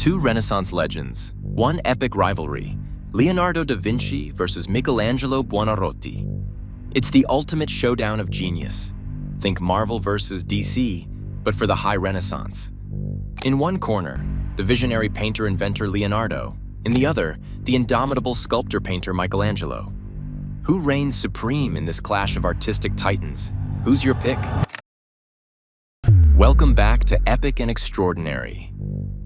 Two Renaissance legends, one epic rivalry, Leonardo da Vinci versus Michelangelo Buonarroti. It's the ultimate showdown of genius. Think Marvel versus DC, but for the high Renaissance. In one corner, the visionary painter-inventor Leonardo. In the other, the indomitable sculptor-painter Michelangelo. Who reigns supreme in this clash of artistic titans? Who's your pick? Welcome back to Epic and Extraordinary,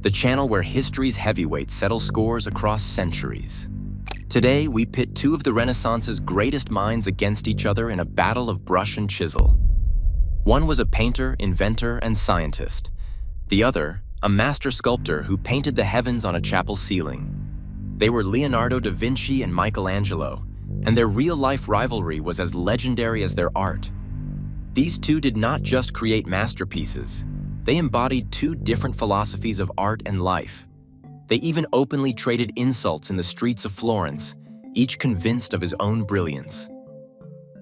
the channel where history's heavyweights settle scores across centuries. Today, we pit two of the Renaissance's greatest minds against each other in a battle of brush and chisel. One was a painter, inventor, and scientist. The other, a master sculptor who painted the heavens on a chapel ceiling. They were Leonardo da Vinci and Michelangelo, and their real-life rivalry was as legendary as their art. These two did not just create masterpieces, they embodied two different philosophies of art and life. They even openly traded insults in the streets of Florence, each convinced of his own brilliance.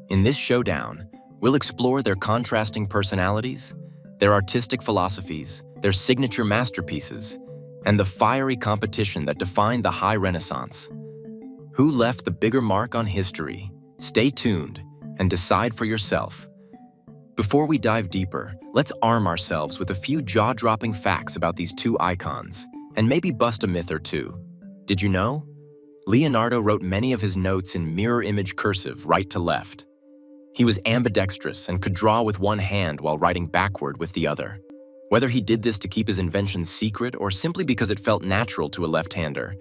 In this showdown, we'll explore their contrasting personalities, their artistic philosophies, their signature masterpieces, and the fiery competition that defined the high Renaissance. Who left the bigger mark on history? Stay tuned and decide for yourself. Before we dive deeper, let's arm ourselves with a few jaw-dropping facts about these two icons, and maybe bust a myth or two. Did you know? Leonardo wrote many of his notes in mirror image cursive, right to left. He was ambidextrous and could draw with one hand while writing backward with the other. Whether he did this to keep his inventions secret or simply because it felt natural to a left-hander,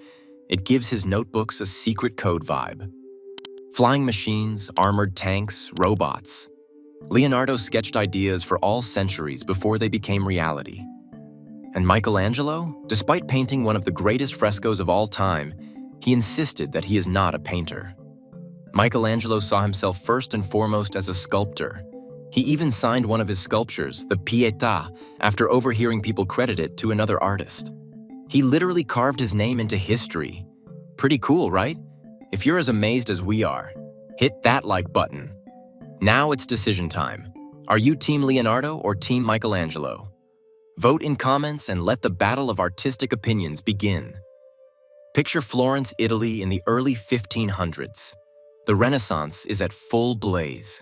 it gives his notebooks a secret code vibe. Flying machines, armored tanks, robots. Leonardo sketched ideas for all centuries before they became reality. And Michelangelo, despite painting one of the greatest frescoes of all time, he insisted that he is not a painter. Michelangelo saw himself first and foremost as a sculptor. He even signed one of his sculptures, the Pietà, after overhearing people credit it to another artist. He literally carved his name into history. Pretty cool, right? If you're as amazed as we are, hit that like button. Now it's decision time. Are you Team Leonardo or Team Michelangelo? Vote in comments and let the battle of artistic opinions begin. Picture Florence, Italy in the early 1500s. The Renaissance is at full blaze.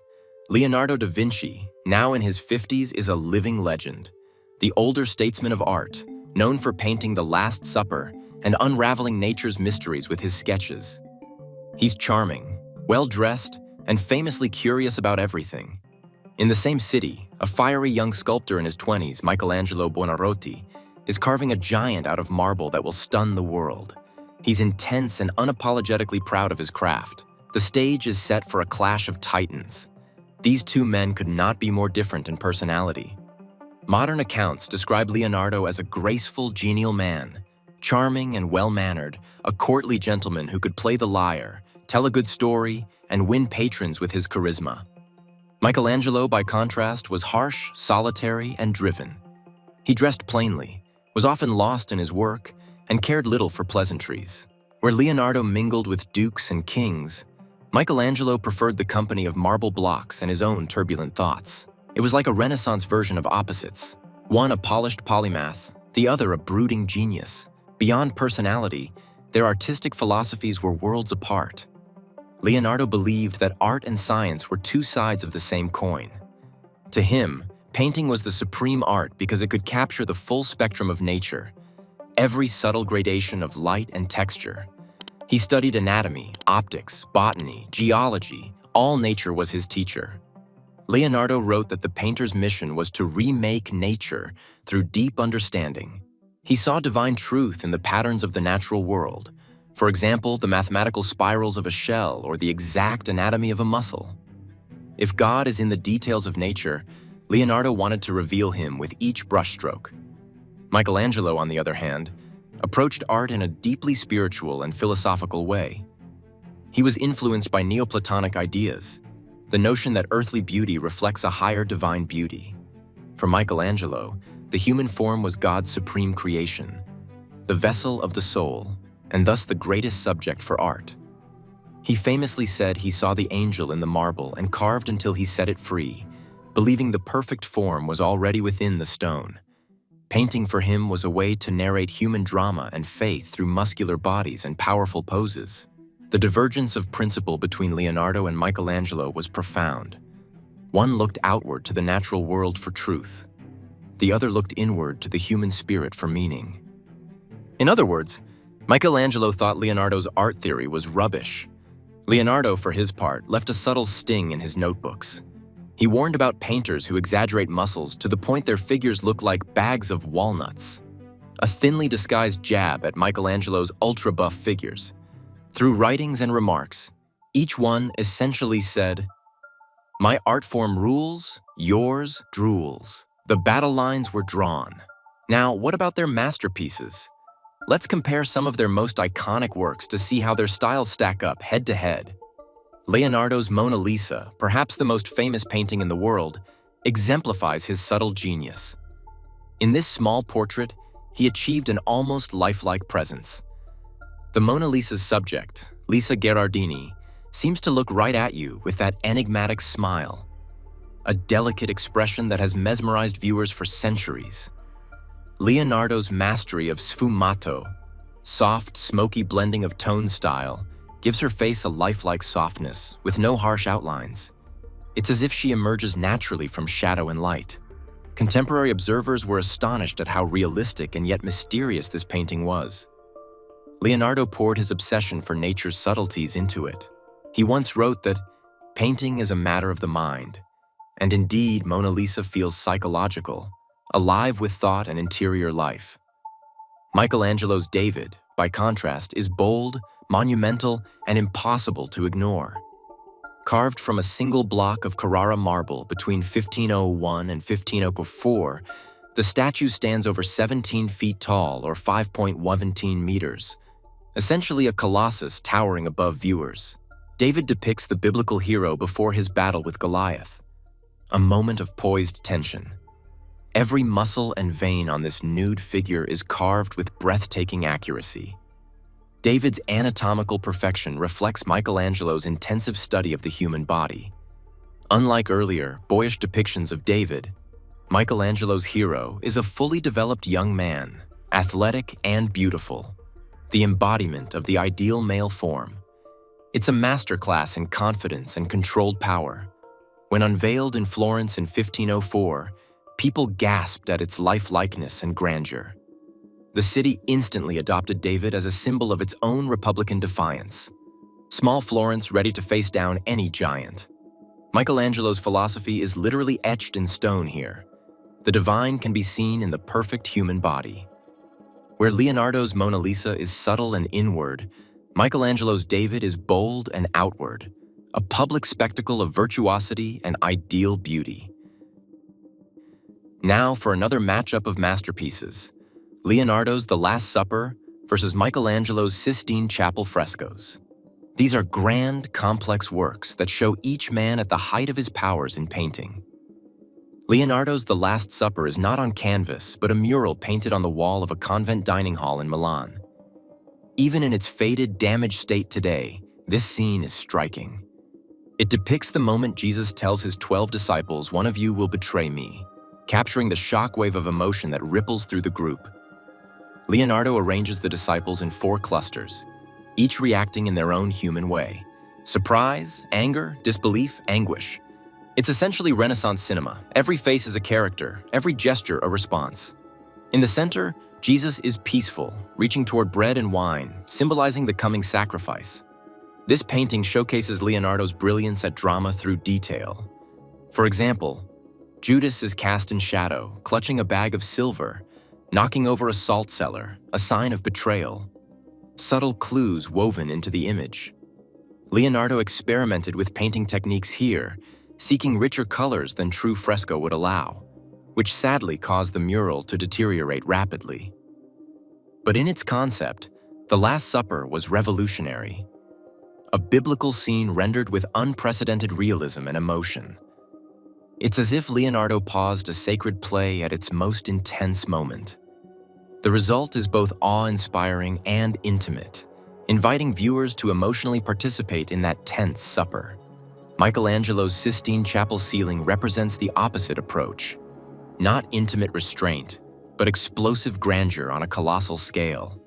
Leonardo da Vinci, now in his 50s, is a living legend. The older statesman of art, known for painting the Last Supper and unraveling nature's mysteries with his sketches. He's charming, well-dressed, and famously curious about everything. In the same city, a fiery young sculptor in his 20s, Michelangelo Buonarroti, is carving a giant out of marble that will stun the world. He's intense and unapologetically proud of his craft. The stage is set for a clash of titans. These two men could not be more different in personality. Modern accounts describe Leonardo as a graceful, genial man, charming and well-mannered, a courtly gentleman who could play the lyre, tell a good story, and win patrons with his charisma. Michelangelo, by contrast, was harsh, solitary, and driven. He dressed plainly, was often lost in his work, and cared little for pleasantries. Where Leonardo mingled with dukes and kings, Michelangelo preferred the company of marble blocks and his own turbulent thoughts. It was like a Renaissance version of opposites. One a polished polymath, the other a brooding genius. Beyond personality, their artistic philosophies were worlds apart. Leonardo believed that art and science were two sides of the same coin. To him, painting was the supreme art because it could capture the full spectrum of nature, every subtle gradation of light and texture. He studied anatomy, optics, botany, geology. All nature was his teacher. Leonardo wrote that the painter's mission was to remake nature through deep understanding. He saw divine truth in the patterns of the natural world. For example, the mathematical spirals of a shell or the exact anatomy of a muscle. If God is in the details of nature, Leonardo wanted to reveal him with each brushstroke. Michelangelo, on the other hand, approached art in a deeply spiritual and philosophical way. He was influenced by Neoplatonic ideas, the notion that earthly beauty reflects a higher divine beauty. For Michelangelo, the human form was God's supreme creation, the vessel of the soul, and thus the greatest subject for art. He famously said he saw the angel in the marble and carved until he set it free, believing the perfect form was already within the stone. Painting for him was a way to narrate human drama and faith through muscular bodies and powerful poses. The divergence of principle between Leonardo and Michelangelo was profound. One looked outward to the natural world for truth. The other looked inward to the human spirit for meaning. In other words, Michelangelo thought Leonardo's art theory was rubbish. Leonardo, for his part, left a subtle sting in his notebooks. He warned about painters who exaggerate muscles to the point their figures look like bags of walnuts. A thinly disguised jab at Michelangelo's ultra-buff figures. Through writings and remarks, each one essentially said, "My art form rules, yours drools." The battle lines were drawn. Now, what about their masterpieces? Let's compare some of their most iconic works to see how their styles stack up head-to-head. Leonardo's Mona Lisa, perhaps the most famous painting in the world, exemplifies his subtle genius. In this small portrait, he achieved an almost lifelike presence. The Mona Lisa's subject, Lisa Gherardini, seems to look right at you with that enigmatic smile, a delicate expression that has mesmerized viewers for centuries. Leonardo's mastery of sfumato, soft, smoky blending of tone style, gives her face a lifelike softness with no harsh outlines. It's as if she emerges naturally from shadow and light. Contemporary observers were astonished at how realistic and yet mysterious this painting was. Leonardo poured his obsession for nature's subtleties into it. He once wrote that painting is a matter of the mind, and indeed Mona Lisa feels psychological, alive with thought and interior life. Michelangelo's David, by contrast, is bold, monumental, and impossible to ignore. Carved from a single block of Carrara marble between 1501 and 1504, the statue stands over 17 feet tall or 5.17 meters, essentially a colossus towering above viewers. David depicts the biblical hero before his battle with Goliath, a moment of poised tension. Every muscle and vein on this nude figure is carved with breathtaking accuracy. David's anatomical perfection reflects Michelangelo's intensive study of the human body. Unlike earlier, boyish depictions of David, Michelangelo's hero is a fully developed young man, athletic and beautiful, the embodiment of the ideal male form. It's a masterclass in confidence and controlled power. When unveiled in Florence in 1504, people gasped at its lifelikeness and grandeur. The city instantly adopted David as a symbol of its own republican defiance. Small Florence ready to face down any giant. Michelangelo's philosophy is literally etched in stone here. The divine can be seen in the perfect human body. Where Leonardo's Mona Lisa is subtle and inward, Michelangelo's David is bold and outward, a public spectacle of virtuosity and ideal beauty. Now for another matchup of masterpieces. Leonardo's The Last Supper versus Michelangelo's Sistine Chapel frescoes. These are grand, complex works that show each man at the height of his powers in painting. Leonardo's The Last Supper is not on canvas, but a mural painted on the wall of a convent dining hall in Milan. Even in its faded, damaged state today, this scene is striking. It depicts the moment Jesus tells his 12 disciples, "One of you will betray me," capturing the shockwave of emotion that ripples through the group. Leonardo arranges the disciples in 4 clusters, each reacting in their own human way. Surprise, anger, disbelief, anguish. It's essentially Renaissance cinema. Every face is a character, every gesture a response. In the center, Jesus is peaceful, reaching toward bread and wine, symbolizing the coming sacrifice. This painting showcases Leonardo's brilliance at drama through detail. For example, Judas is cast in shadow, clutching a bag of silver, knocking over a salt cellar, a sign of betrayal. Subtle clues woven into the image. Leonardo experimented with painting techniques here, seeking richer colors than true fresco would allow, which sadly caused the mural to deteriorate rapidly. But in its concept, The Last Supper was revolutionary. A biblical scene rendered with unprecedented realism and emotion. It's as if Leonardo paused a sacred play at its most intense moment. The result is both awe-inspiring and intimate, inviting viewers to emotionally participate in that tense supper. Michelangelo's Sistine Chapel ceiling represents the opposite approach. Not intimate restraint, but explosive grandeur on a colossal scale.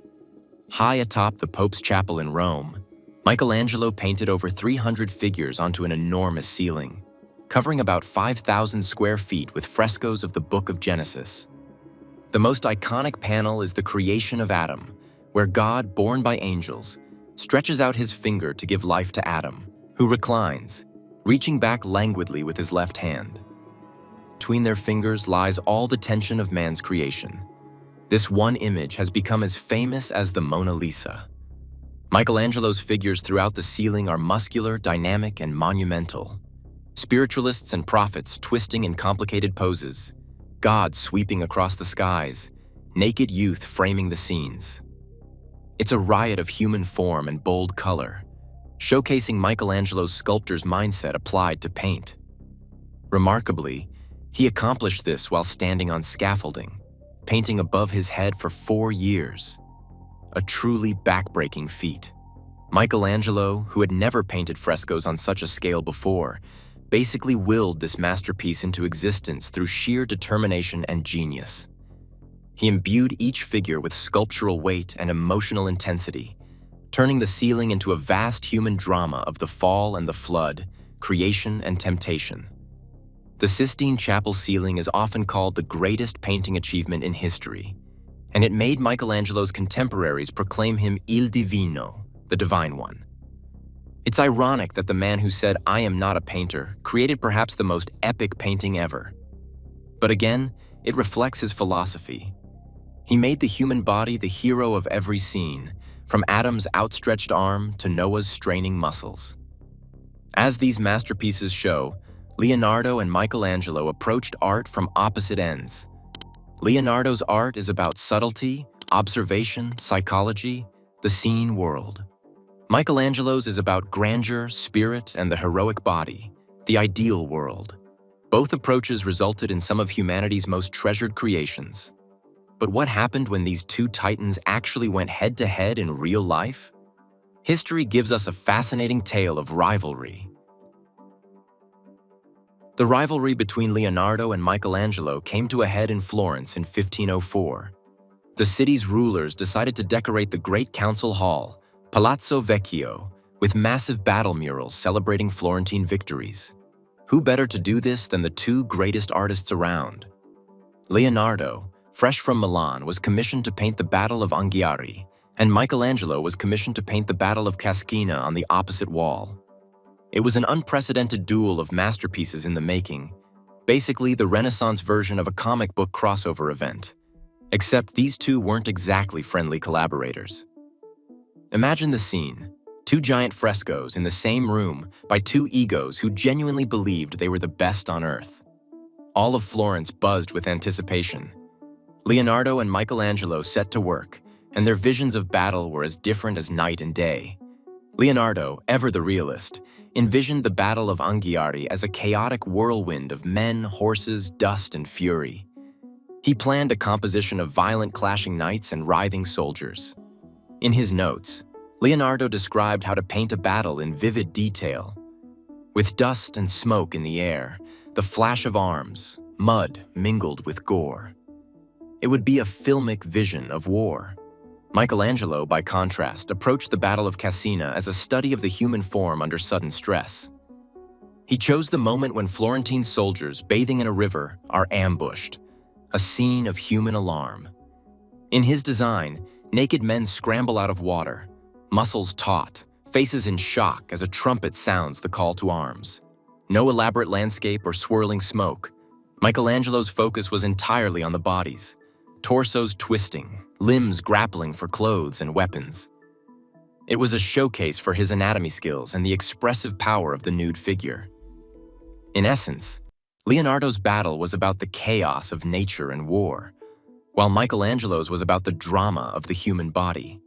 High atop the Pope's Chapel in Rome, Michelangelo painted over 300 figures onto an enormous ceiling, covering about 5,000 square feet with frescoes of the Book of Genesis. The most iconic panel is the creation of Adam, where God, born by angels, stretches out his finger to give life to Adam, who reclines, reaching back languidly with his left hand. Between their fingers lies all the tension of man's creation. This one image has become as famous as the Mona Lisa. Michelangelo's figures throughout the ceiling are muscular, dynamic, and monumental. Spiritualists and prophets twisting in complicated poses, God sweeping across the skies, naked youth framing the scenes. It's a riot of human form and bold color, showcasing Michelangelo's sculptor's mindset applied to paint. Remarkably, he accomplished this while standing on scaffolding, painting above his head for 4 years. A truly backbreaking feat. Michelangelo, who had never painted frescoes on such a scale before, basically willed this masterpiece into existence through sheer determination and genius. He imbued each figure with sculptural weight and emotional intensity, turning the ceiling into a vast human drama of the fall and the flood, creation and temptation. The Sistine Chapel ceiling is often called the greatest painting achievement in history, and it made Michelangelo's contemporaries proclaim him Il Divino, the Divine One. It's ironic that the man who said, "I am not a painter," created perhaps the most epic painting ever. But again, it reflects his philosophy. He made the human body the hero of every scene, from Adam's outstretched arm to Noah's straining muscles. As these masterpieces show, Leonardo and Michelangelo approached art from opposite ends. Leonardo's art is about subtlety, observation, psychology, the seen world. Michelangelo's is about grandeur, spirit, and the heroic body, the ideal world. Both approaches resulted in some of humanity's most treasured creations. But what happened when these two titans actually went head-to-head in real life? History gives us a fascinating tale of rivalry. The rivalry between Leonardo and Michelangelo came to a head in Florence in 1504. The city's rulers decided to decorate the Great Council Hall, Palazzo Vecchio, with massive battle murals celebrating Florentine victories. Who better to do this than the two greatest artists around? Leonardo, fresh from Milan, was commissioned to paint the Battle of Anghiari, and Michelangelo was commissioned to paint the Battle of Cascina on the opposite wall. It was an unprecedented duel of masterpieces in the making, basically the Renaissance version of a comic book crossover event. Except these two weren't exactly friendly collaborators. Imagine the scene: two giant frescoes in the same room by two egos who genuinely believed they were the best on earth. All of Florence buzzed with anticipation. Leonardo and Michelangelo set to work, and their visions of battle were as different as night and day. Leonardo, ever the realist, envisioned the Battle of Anghiari as a chaotic whirlwind of men, horses, dust, and fury. He planned a composition of violent clashing knights and writhing soldiers. In his notes, Leonardo described how to paint a battle in vivid detail. With dust and smoke in the air, the flash of arms, mud mingled with gore. It would be a filmic vision of war. Michelangelo, by contrast, approached the Battle of Cascina as a study of the human form under sudden stress. He chose the moment when Florentine soldiers, bathing in a river, are ambushed, a scene of human alarm. In his design, naked men scramble out of water, muscles taut, faces in shock as a trumpet sounds the call to arms. No elaborate landscape or swirling smoke. Michelangelo's focus was entirely on the bodies, torsos twisting, limbs grappling for clothes and weapons. It was a showcase for his anatomy skills and the expressive power of the nude figure. In essence, Leonardo's battle was about the chaos of nature and war, while Michelangelo's was about the drama of the human body.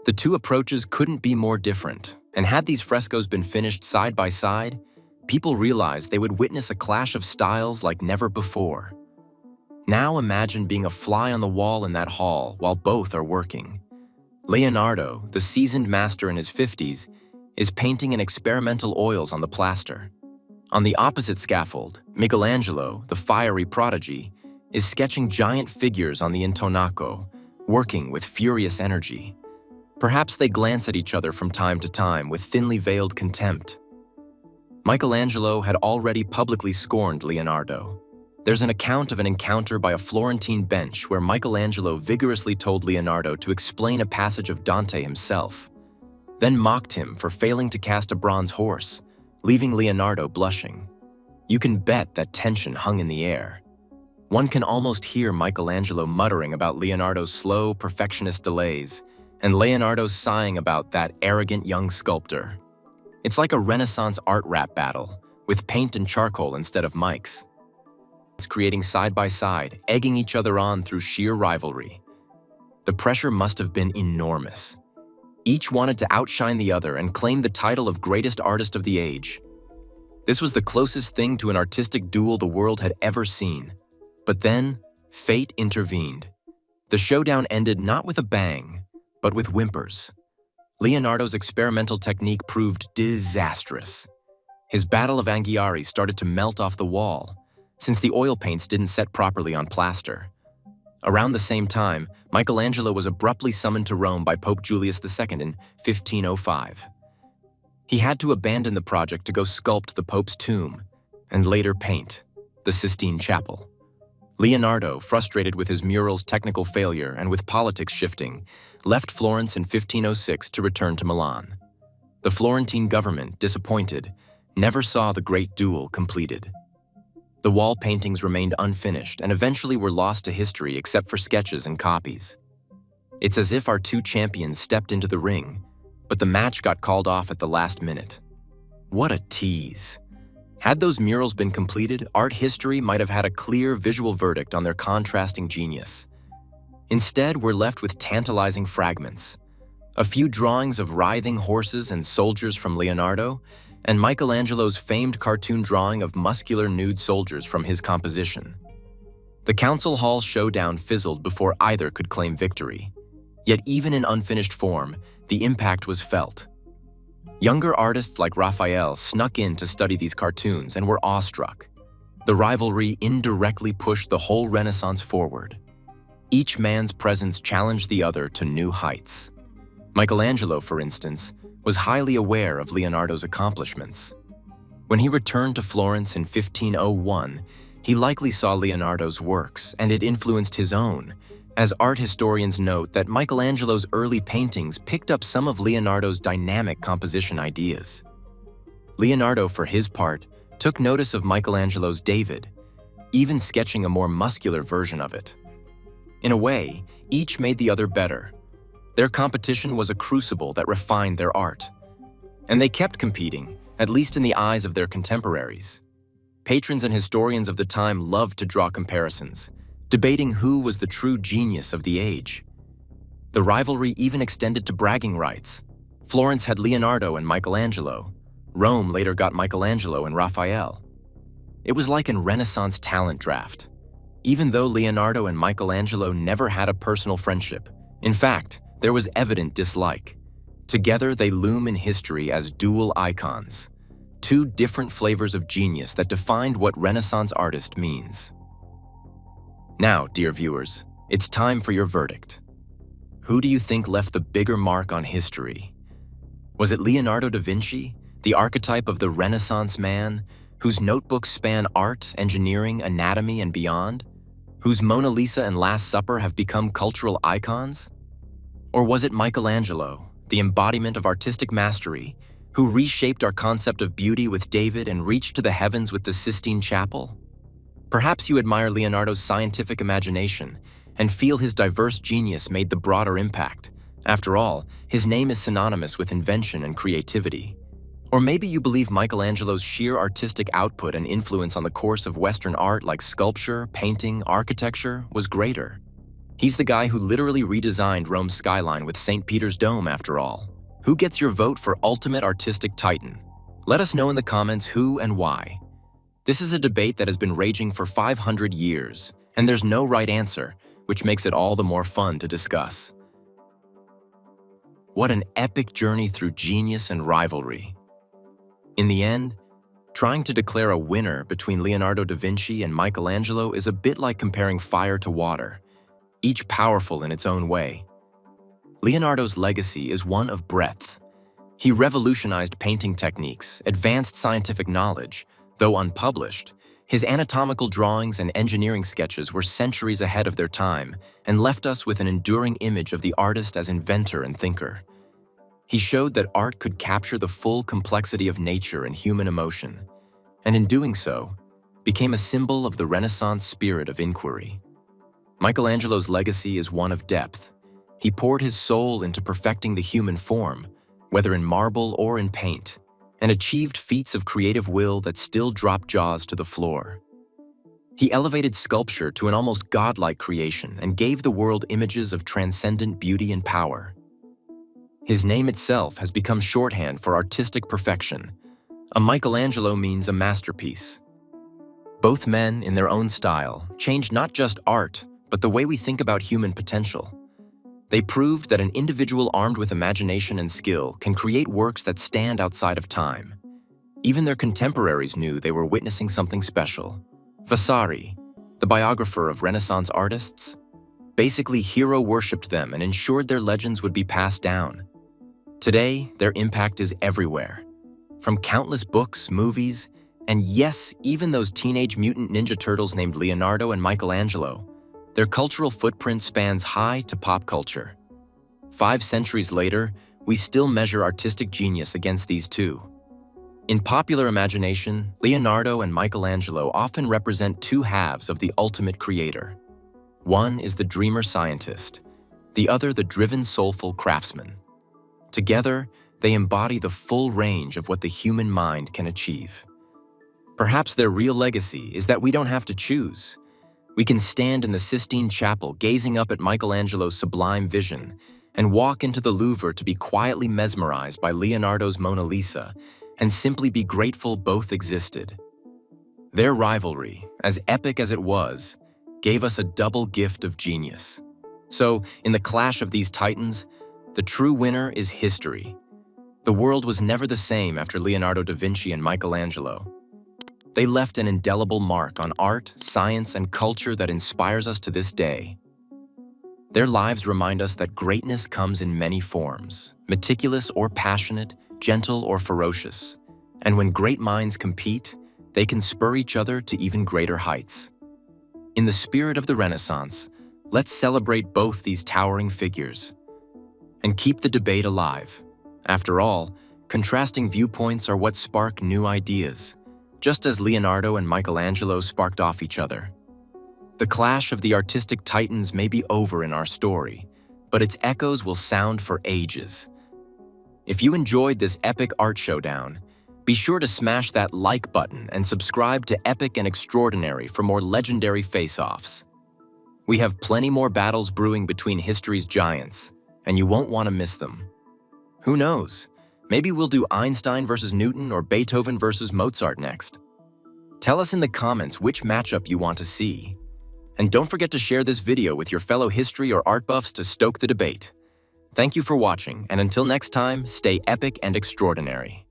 The two approaches couldn't be more different, and had these frescoes been finished side by side, people realized they would witness a clash of styles like never before. Now imagine being a fly on the wall in that hall while both are working. Leonardo, the seasoned master in his 50s, is painting in experimental oils on the plaster. On the opposite scaffold, Michelangelo, the fiery prodigy, is sketching giant figures on the intonaco, working with furious energy. Perhaps they glance at each other from time to time with thinly veiled contempt. Michelangelo had already publicly scorned Leonardo. There's an account of an encounter by a Florentine bench where Michelangelo vigorously told Leonardo to explain a passage of Dante himself, then mocked him for failing to cast a bronze horse, leaving Leonardo blushing. You can bet that tension hung in the air. One can almost hear Michelangelo muttering about Leonardo's slow, perfectionist delays, and Leonardo sighing about that arrogant young sculptor. It's like a Renaissance art rap battle, with paint and charcoal instead of mics. It's creating side by side, egging each other on through sheer rivalry. The pressure must have been enormous. Each wanted to outshine the other and claim the title of greatest artist of the age. This was the closest thing to an artistic duel the world had ever seen. But then, fate intervened. The showdown ended not with a bang, but with whimpers. Leonardo's experimental technique proved disastrous. His Battle of Anghiari started to melt off the wall, since the oil paints didn't set properly on plaster. Around the same time, Michelangelo was abruptly summoned to Rome by Pope Julius II in 1505. He had to abandon the project to go sculpt the Pope's tomb, and later paint the Sistine Chapel. Leonardo, frustrated with his mural's technical failure and with politics shifting, left Florence in 1506 to return to Milan. The Florentine government, disappointed, never saw the great duel completed. The wall paintings remained unfinished and eventually were lost to history except for sketches and copies. It's as if our two champions stepped into the ring, but the match got called off at the last minute. What a tease. Had those murals been completed, art history might have had a clear visual verdict on their contrasting genius. Instead, we're left with tantalizing fragments. A few drawings of writhing horses and soldiers from Leonardo, and Michelangelo's famed cartoon drawing of muscular nude soldiers from his composition. The council hall showdown fizzled before either could claim victory. Yet even in unfinished form, the impact was felt. Younger artists like Raphael snuck in to study these cartoons and were awestruck. The rivalry indirectly pushed the whole Renaissance forward. Each man's presence challenged the other to new heights. Michelangelo, for instance, was highly aware of Leonardo's accomplishments. When he returned to Florence in 1501, he likely saw Leonardo's works, and it influenced his own, as art historians note that Michelangelo's early paintings picked up some of Leonardo's dynamic composition ideas. Leonardo, for his part, took notice of Michelangelo's David, even sketching a more muscular version of it. In a way, each made the other better. Their competition was a crucible that refined their art. And they kept competing, at least in the eyes of their contemporaries. Patrons and historians of the time loved to draw comparisons, debating who was the true genius of the age. The rivalry even extended to bragging rights. Florence had Leonardo and Michelangelo. Rome later got Michelangelo and Raphael. It was like a Renaissance talent draft. Even though Leonardo and Michelangelo never had a personal friendship, in fact, there was evident dislike. Together, they loom in history as dual icons, two different flavors of genius that defined what Renaissance artist means. Now, dear viewers, it's time for your verdict. Who do you think left the bigger mark on history? Was it Leonardo da Vinci, the archetype of the Renaissance man, whose notebooks span art, engineering, anatomy, and beyond? Whose Mona Lisa and Last Supper have become cultural icons? Or was it Michelangelo, the embodiment of artistic mastery, who reshaped our concept of beauty with David and reached to the heavens with the Sistine Chapel? Perhaps you admire Leonardo's scientific imagination and feel his diverse genius made the broader impact. After all, his name is synonymous with invention and creativity. Or maybe you believe Michelangelo's sheer artistic output and influence on the course of Western art like sculpture, painting, architecture was greater. He's the guy who literally redesigned Rome's skyline with St. Peter's Dome, after all. Who gets your vote for ultimate artistic titan? Let us know in the comments who and why. This is a debate that has been raging for 500 years, and there's no right answer, which makes it all the more fun to discuss. What an epic journey through genius and rivalry. In the end, Trying to declare a winner between Leonardo da Vinci and Michelangelo is a bit like comparing fire to water, each powerful in its own way. Leonardo's legacy is one of breadth. He revolutionized painting techniques, advanced scientific knowledge. Though unpublished, his anatomical drawings and engineering sketches were centuries ahead of their time and left us with an enduring image of the artist as inventor and thinker. He showed that art could capture the full complexity of nature and human emotion, and in doing so, became a symbol of the Renaissance spirit of inquiry. Michelangelo's legacy is one of depth. He poured his soul into perfecting the human form, whether in marble or in paint, and achieved feats of creative will that still drop jaws to the floor. He elevated sculpture to an almost godlike creation and gave the world images of transcendent beauty and power. His name itself has become shorthand for artistic perfection. A Michelangelo means a masterpiece. Both men, in their own style, changed not just art, but the way we think about human potential. They proved that an individual armed with imagination and skill can create works that stand outside of time. Even their contemporaries knew they were witnessing something special. Vasari, the biographer of Renaissance artists, basically hero-worshipped them and ensured their legends would be passed down. Today, their impact is everywhere. From countless books, movies, and yes, even those teenage mutant ninja turtles named Leonardo and Michelangelo, their cultural footprint spans high to pop culture. 5 centuries later, we still measure artistic genius against these two. In popular imagination, Leonardo and Michelangelo often represent two halves of the ultimate creator. One is the dreamer scientist, the other the driven, soulful craftsman. Together, they embody the full range of what the human mind can achieve. Perhaps their real legacy is that we don't have to choose. We can stand in the Sistine Chapel gazing up at Michelangelo's sublime vision and walk into the Louvre to be quietly mesmerized by Leonardo's Mona Lisa and simply be grateful both existed. Their rivalry, as epic as it was, gave us a double gift of genius. So, in the clash of these titans, the true winner is history. The world was never the same after Leonardo da Vinci and Michelangelo. They left an indelible mark on art, science, and culture that inspires us to this day. Their lives remind us that greatness comes in many forms, meticulous or passionate, gentle or ferocious. And when great minds compete, they can spur each other to even greater heights. In the spirit of the Renaissance, let's celebrate both these towering figures and keep the debate alive. After all, contrasting viewpoints are what spark new ideas, just as Leonardo and Michelangelo sparked off each other. The clash of the artistic titans may be over in our story, but its echoes will sound for ages. If you enjoyed this epic art showdown, be sure to smash that like button and subscribe to Epic and Extraordinary for more legendary face-offs. We have plenty more battles brewing between history's giants, and you won't want to miss them. Who knows? Maybe we'll do Einstein versus Newton or Beethoven versus Mozart next. Tell us in the comments which matchup you want to see. And don't forget to share this video with your fellow history or art buffs to stoke the debate. Thank you for watching, and until next time, stay epic and extraordinary.